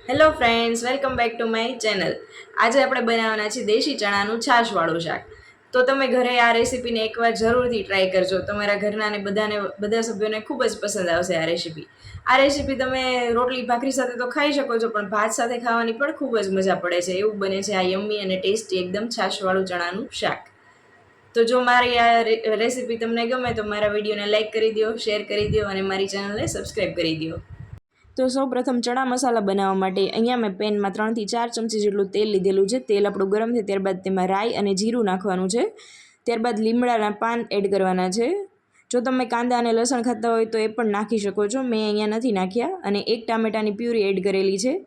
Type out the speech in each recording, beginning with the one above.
Hello friends, welcome back to my channel. આજે આપણે બનાવવાના છે દેશી ચણાનું છાશવાળું શાક. તો તમે ઘરે આ રેસીપીને એકવાર જરૂરથી ટ્રાય કરજો. તમારા ઘરનાને બધા સભ્યોને ખૂબ જ પસંદ આવશે આ રેસીપી. આ રેસીપી તમે રોટલી ભાખરી સાથે તો ખાઈ શકો છો, પણ ભાત સાથે ખાવાની પણ ખૂબ જ મજા પડે છે. એવું બને છે આ યમ્મી અને ટેસ્ટી એકદમ છાશવાળું ચણાનું શાક. તો જો મારી આ રેસીપી તમને ગમે તો મારા વિડીયોને લાઇક કરી દો, શેર કરી દો અને મારી ચેનલને સબસ્ક્રાઈબ કરી દો. તો સૌપ્રથમ ચણા મસાલા બનાવવા માટે અહીંયા મેં પેનમાં 3 થી 4 ચમચી જેટલું તેલ લીધેલું છે. તેલ આપણું ગરમ થાય ત્યારબાદ તેમાં રાઈ અને જીરું નાખવાનું છે. ત્યારબાદ લીમડાના પાન એડ કરવાના છે. જો તમે કાંદા અને લસણ ખાતા હોય તો એ પણ નાખી શકો છો. મેં અહીંયા નથી નાખ્યા. અને 1 ટામેટાની પ્યુરી એડ કરેલી છે.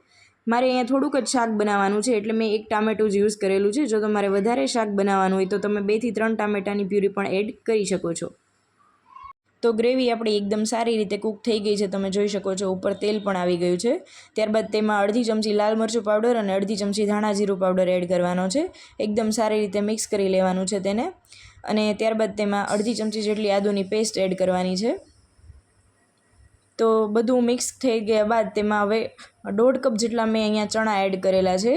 મારે અહીંયા થોડુંક જ શાક બનાવવાનું છે એટલે મેં 1 ટામેટું જ યુઝ કરેલું છે. જો તમારે વધારે શાક બનાવવાનું હોય તો તમે 2 થી 3 ટામેટાની પ્યુરી પણ એડ કરી શકો છો. તો ગ્રેવી આપણી એકદમ સારી રીતે કૂક થઈ ગઈ છે. તમે જોઈ શકો છો ઉપર તેલ પણ આવી ગયું છે. ત્યારબાદ તેમાં અડધી ચમચી લાલ મરચું પાવડર અને અડધી ચમચી ધાણા જીરું પાવડર એડ કરવાનો છે. એકદમ સારી રીતે મિક્સ કરી લેવાનું છે તેને. અને ત્યારબાદ તેમાં અડધી ચમચી જેટલી આદુની પેસ્ટ એડ કરવાની છે. તો બધું મિક્સ થઈ ગયા બાદ તેમાં હવે 1.5 કપ જેટલા મેં અહીંયા ચણા એડ કરેલા છે.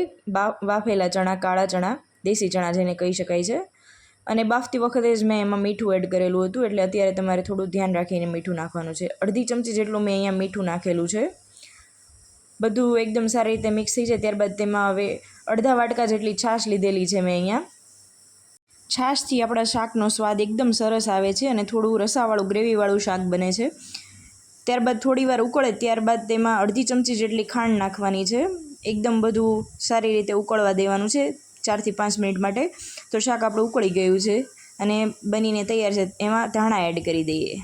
બાફેલા ચણા, કાળા ચણા, દેશી ચણા જેને કહી શકાય છે. અને બાફતી વખતે જ મેં એમાં મીઠું એડ કરેલું હતું, એટલે અત્યારે તમારે થોડું ધ્યાન રાખીને મીઠું નાખવાનું છે. અડધી ચમચી જેટલું મેં અહીંયા મીઠું નાખેલું છે. બધું એકદમ સારી રીતે મિક્સ થઈ જાય ત્યારબાદ તેમાં હવે અડધા વાટકા જેટલી છાશ લીધેલી છે મેં અહીંયા. છાશથી આપણા શાકનો સ્વાદ એકદમ સરસ આવે છે અને થોડું રસાવાળું ગ્રેવીવાળું શાક બને છે. ત્યારબાદ થોડી વાર ઉકળે ત્યારબાદ તેમાં અડધી ચમચી જેટલી ખાંડ નાખવાની છે. એકદમ બધું સારી રીતે ઉકળવા દેવાનું છે 4 થી 5 મિનિટ માટે. તો શાક આપણું ઉકળી ગયું છે અને બનીને તૈયાર છે. એમાં ધાણા એડ કરી દઈએ.